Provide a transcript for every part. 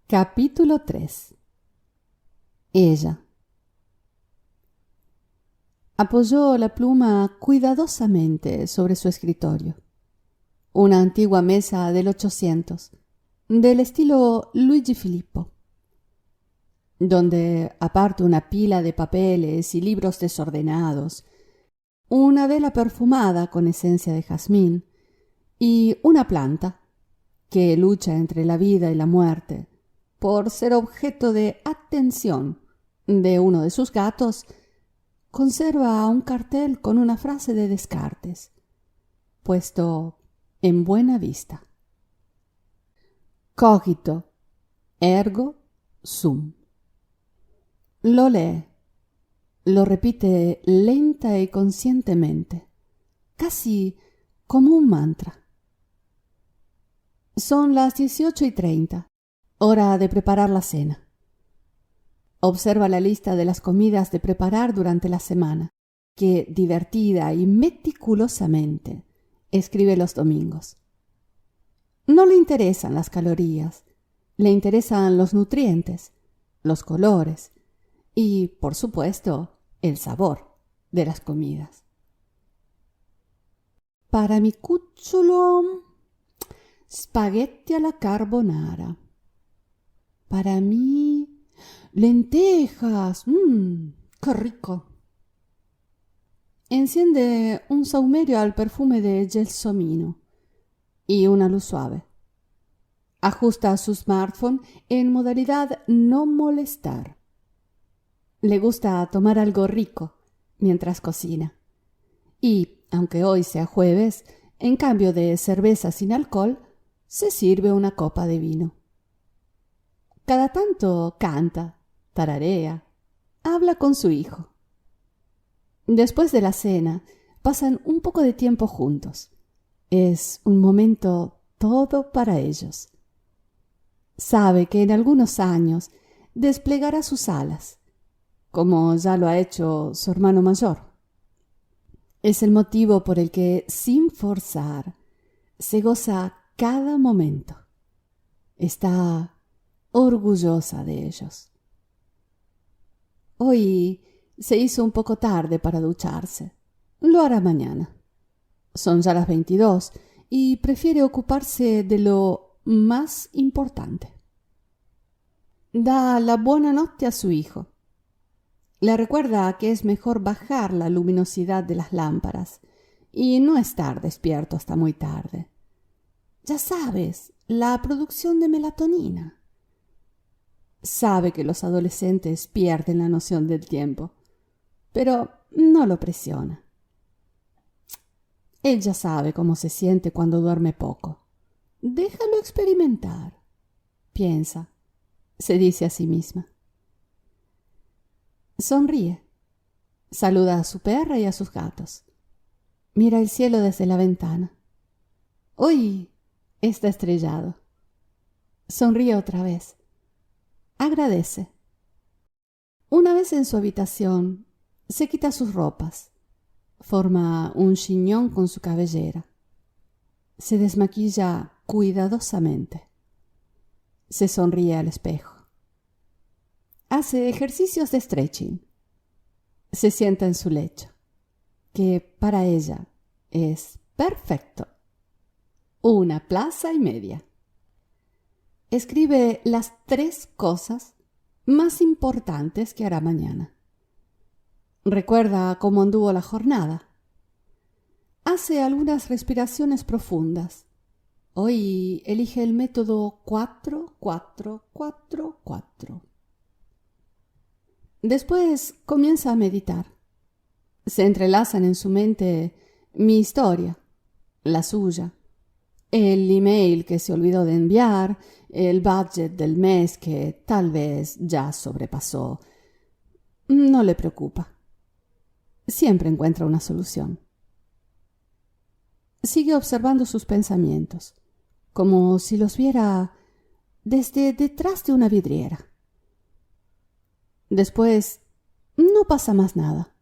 Capítulo 3. Ella. Apoyó la pluma cuidadosamente sobre su escritorio. Una antigua mesa del 800, del estilo Luigi Filippo, donde, aparte una pila de papeles y libros desordenados, una vela perfumada con esencia de jazmín y una planta que lucha entre la vida y la muerte por ser objeto de atención de uno de sus gatos, conserva un cartel con una frase de Descartes, puesto en buena vista. Cogito, ergo sum. Lo lee, lo repite lenta y conscientemente, casi como un mantra. Son las 18:30. Hora de preparar la cena. Observa la lista de las comidas de preparar durante la semana, que divertida y meticulosamente escribe los domingos. No le interesan las calorías, le interesan los nutrientes, los colores y, por supuesto, el sabor de las comidas. Para mi cucciolo, spaghetti alla carbonara. Para mí, lentejas. ¡Qué rico! Enciende un saumerio al perfume de gelsomino y una luz suave. Ajusta su smartphone en modalidad no molestar. Le gusta tomar algo rico mientras cocina. Y, aunque hoy sea jueves, en cambio de cerveza sin alcohol, se sirve una copa de vino. Cada tanto canta, tararea, habla con su hijo. Después de la cena, pasan un poco de tiempo juntos. Es un momento todo para ellos. Sabe que en algunos años desplegará sus alas, como ya lo ha hecho su hermano mayor. Es el motivo por el que, sin forzar, se goza cada momento. Está orgullosa de ellos. Hoy se hizo un poco tarde para ducharse. Lo hará mañana. Son ya las 22 y prefiere ocuparse de lo más importante. Da la buonanotte a su hijo. Le recuerda que es mejor bajar la luminosidad de las lámparas y no estar despierto hasta muy tarde. Ya sabes, la producción de melatonina. Sabe que los adolescentes pierden la noción del tiempo, pero no lo presiona. Él ya sabe cómo se siente cuando duerme poco. Déjalo experimentar, piensa, se dice a sí misma. Sonríe, saluda a su perra y a sus gatos. Mira el cielo desde la ventana. Hoy está estrellado. Sonríe otra vez. Agradece. Una vez en su habitación, se quita sus ropas. Forma un chiñón con su cabellera. Se desmaquilla cuidadosamente. Se sonríe al espejo. Hace ejercicios de stretching. Se sienta en su lecho, que para ella es perfecto. Una plaza y media. Escribe las 3 cosas más importantes que hará mañana. Recuerda cómo anduvo la jornada. Hace algunas respiraciones profundas. Hoy elige el método 4-4-4-4. Después comienza a meditar. Se entrelazan en su mente mi historia, la suya, el email que se olvidó de enviar, el budget del mes que tal vez ya sobrepasó. No le preocupa. Siempre encuentra una solución. Sigue observando sus pensamientos, como si los viera desde detrás de una vidriera. Después, no pasa más nada.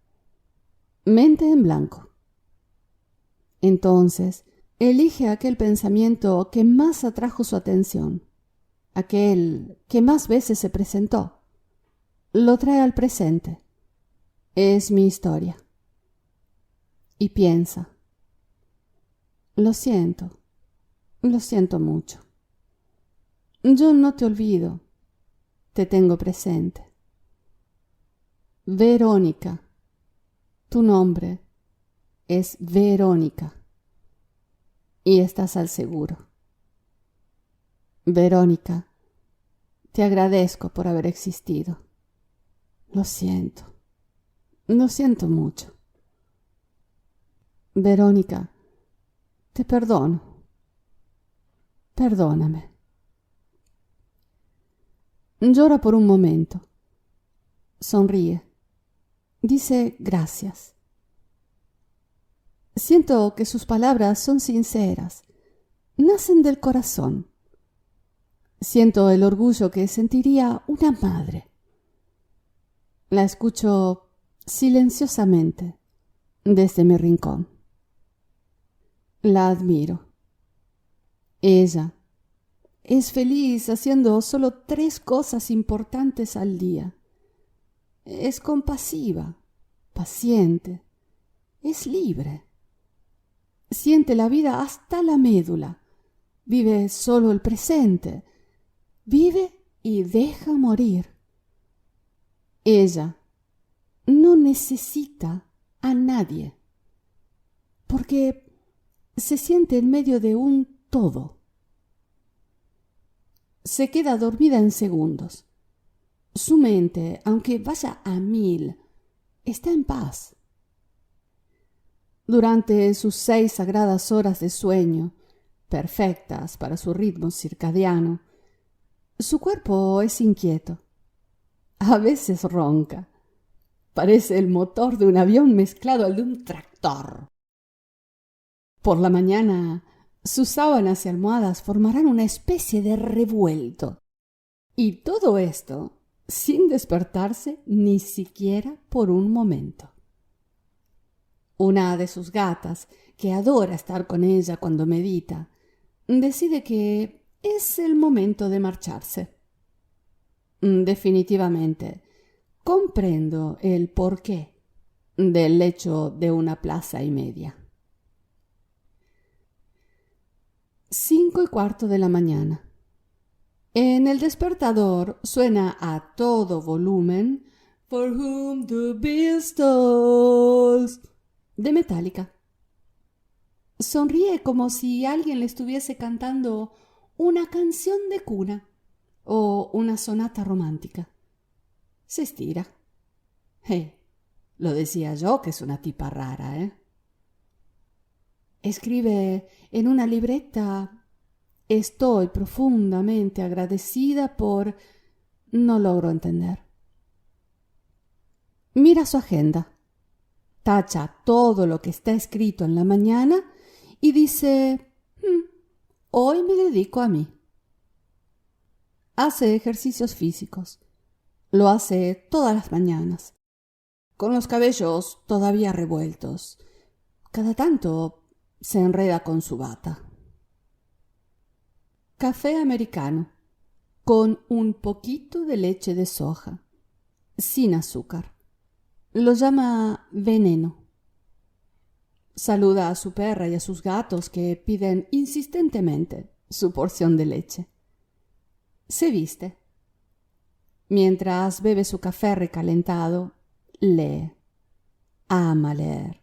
Mente en blanco. Entonces, elige aquel pensamiento que más atrajo su atención. aquel que más veces se presentó. Lo trae al presente. Es mi historia. Y piensa: lo siento mucho. Yo no te olvido, te tengo presente. Verónica, tu nombre es Verónica y estás al seguro. Verónica, te agradezco por haber existido. Lo siento mucho. Verónica, te perdono. Perdóname. Llora por un momento. Sonríe. Dice gracias. Siento que sus palabras son sinceras. Nacen del corazón. Siento el orgullo que sentiría una madre. La escucho silenciosamente desde mi rincón. La admiro. Ella es feliz haciendo solo 3 cosas importantes al día. Es compasiva, paciente, es libre. Siente la vida hasta la médula. Vive solo el presente. Vive y deja morir. Ella no necesita a nadie, porque se siente en medio de un todo. Se queda dormida en segundos. Su mente, aunque vaya a 1000, está en paz. Durante sus 6 sagradas horas de sueño, perfectas para su ritmo circadiano, su cuerpo es inquieto. A veces ronca. Parece el motor de un avión mezclado al de un tractor. Por la mañana, sus sábanas y almohadas formarán una especie de revuelto. Y todo esto sin despertarse ni siquiera por un momento. Una de sus gatas, que adora estar con ella cuando medita, decide que es el momento de marcharse. Definitivamente, comprendo el porqué del hecho de 1:15. 5:15 de la mañana. En el despertador suena a todo volumen For Whom the Bell Tolls de Metallica. Sonríe como si alguien le estuviese cantando una canción de cuna o una sonata romántica. Se estira. Lo decía yo que es una tipa rara, ¿eh? Escribe en una libreta: estoy profundamente agradecida por... No logro entender. Mira su agenda. Tacha todo lo que está escrito en la mañana y dice: hoy me dedico a mí. Hace ejercicios físicos. Lo hace todas las mañanas, con los cabellos todavía revueltos. Cada tanto se enreda con su bata. Café americano, con un poquito de leche de soja, sin azúcar. Lo llama veneno. Saluda a su perra y a sus gatos, que piden insistentemente su porción de leche. Se viste. Mientras bebe su café recalentado, lee. Ama leer.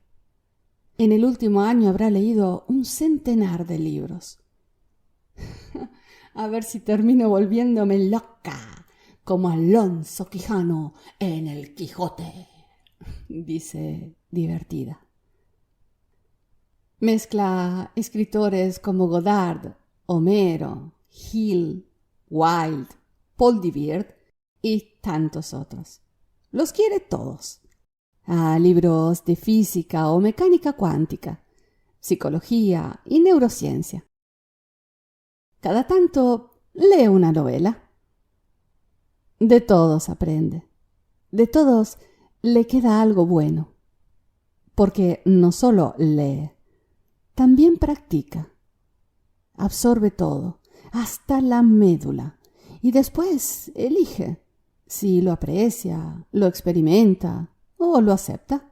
En el último año habrá leído 100 de libros. A ver si termino volviéndome loca, como Alonso Quijano en El Quijote, dice divertida. Mezcla escritores como Godard, Homero, Hill, Wilde, Paul de Vere y tantos otros. Los quiere todos. Libros de física o mecánica cuántica, psicología y neurociencia. Cada tanto lee una novela. De todos aprende. De todos le queda algo bueno. Porque no solo lee, también practica. Absorbe todo, hasta la médula, y después elige si lo aprecia, lo experimenta o lo acepta.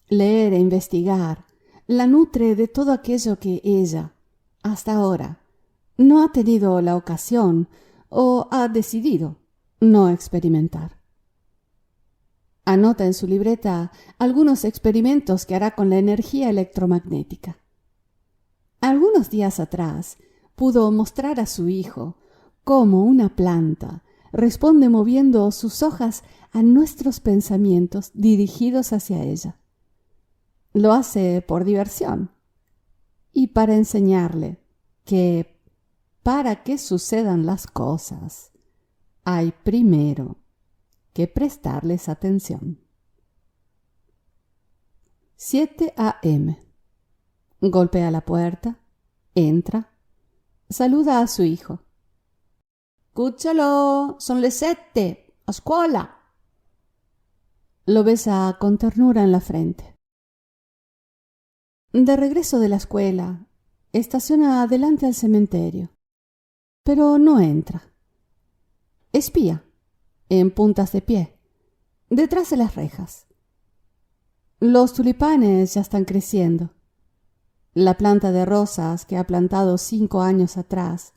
Leer e investigar la nutre de todo aquello que ella, hasta ahora, no ha tenido la ocasión o ha decidido no experimentar. Anota en su libreta algunos experimentos que hará con la energía electromagnética. Algunos días atrás pudo mostrar a su hijo cómo una planta responde moviendo sus hojas a nuestros pensamientos dirigidos hacia ella. Lo hace por diversión y para enseñarle que para que sucedan las cosas hay primero que prestarles atención. 7 a.m. Golpea la puerta, entra, saluda a su hijo. «Cucciolo, son le 7, a scuola». Lo besa con ternura en la frente. De regreso de la escuela, estaciona adelante al cementerio, pero no entra. Espía, en puntas de pie, detrás de las rejas. Los tulipanes ya están creciendo. La planta de rosas que ha plantado 5 años atrás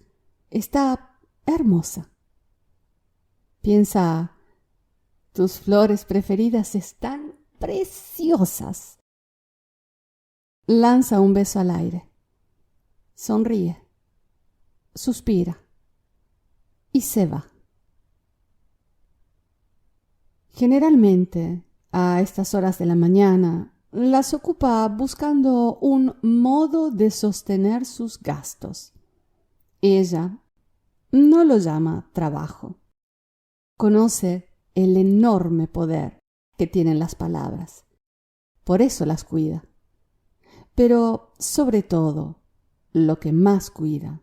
está hermosa. Piensa, tus flores preferidas están preciosas. Lanza un beso al aire. Sonríe. Suspira. Y se va. Generalmente, a estas horas de la mañana, las ocupa buscando un modo de sostener sus gastos. Ella no lo llama trabajo. Conoce el enorme poder que tienen las palabras. Por eso las cuida. Pero, sobre todo, lo que más cuida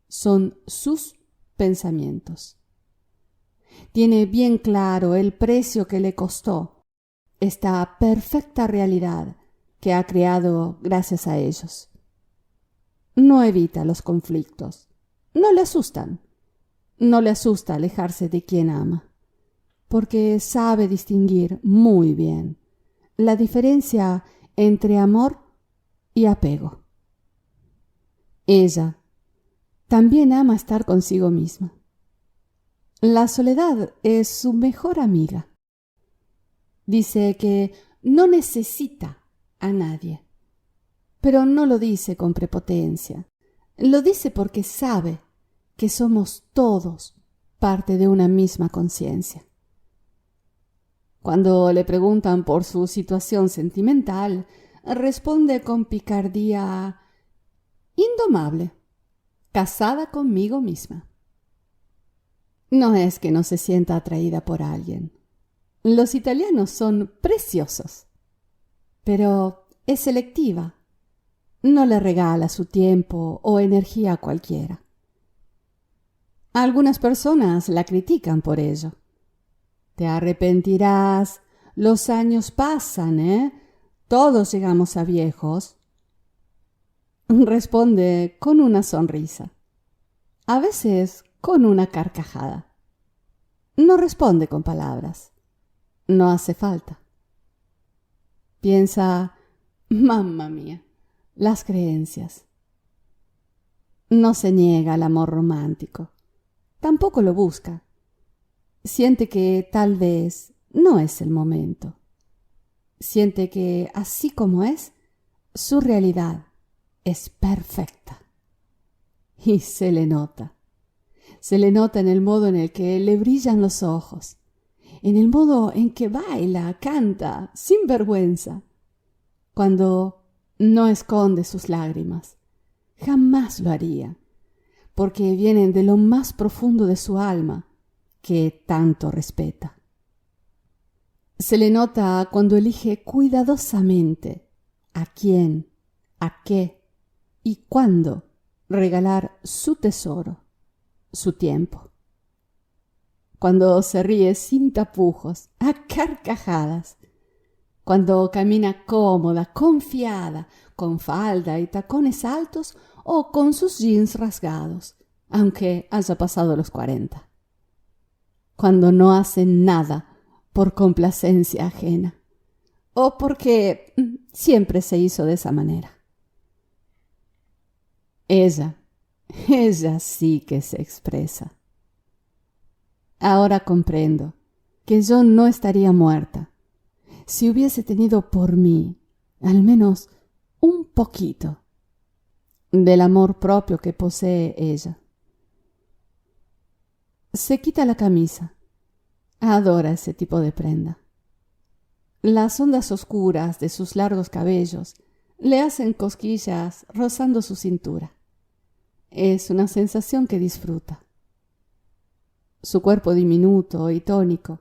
son sus pensamientos. Tiene bien claro el precio que le costó esta perfecta realidad que ha creado gracias a ellos. No evita los conflictos. No le asustan. No le asusta alejarse de quien ama, porque sabe distinguir muy bien la diferencia entre amor y apego. Ella también ama estar consigo misma. La soledad es su mejor amiga. Dice que no necesita a nadie, pero no lo dice con prepotencia. Lo dice porque sabe que somos todos parte de una misma conciencia. Cuando le preguntan por su situación sentimental, responde con picardía: indomable, casada conmigo misma. No es que no se sienta atraída por alguien. Los italianos son preciosos, pero es selectiva. No le regala su tiempo o energía a cualquiera. Algunas personas la critican por ello. Te arrepentirás, los años pasan, ¿eh? Todos llegamos a viejos. Responde con una sonrisa, a veces con una carcajada. No responde con palabras. No hace falta. Piensa, mamma mía, las creencias. No se niega al amor romántico. Tampoco lo busca. Siente que tal vez no es el momento. Siente que, así como es, su realidad es perfecta. Y se le nota. Se le nota en el modo en el que le brillan los ojos, en el modo en que baila, canta, sin vergüenza, cuando no esconde sus lágrimas. Jamás lo haría, porque vienen de lo más profundo de su alma, que tanto respeta. Se le nota cuando elige cuidadosamente a quién, a qué y cuándo regalar su tesoro, su tiempo. Cuando se ríe sin tapujos, a carcajadas. Cuando camina cómoda, confiada, con falda y tacones altos o con sus jeans rasgados, aunque haya pasado los 40. Cuando no hace nada por complacencia ajena, o porque siempre se hizo de esa manera. Ella sí que se expresa. Ahora comprendo que yo no estaría muerta si hubiese tenido por mí al menos un poquito del amor propio que posee ella. Se quita la camisa. Adora ese tipo de prenda. Las ondas oscuras de sus largos cabellos le hacen cosquillas rozando su cintura. Es una sensación que disfruta. Su cuerpo diminuto y tónico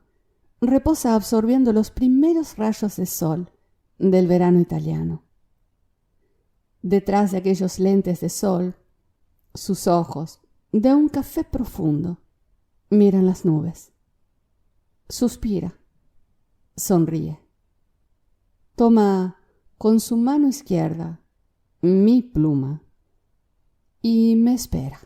reposa absorbiendo los primeros rayos de sol del verano italiano. Detrás de aquellos lentes de sol, sus ojos, de un café profundo, miran las nubes. Suspira, sonríe. Toma con su mano izquierda mi pluma y me espera.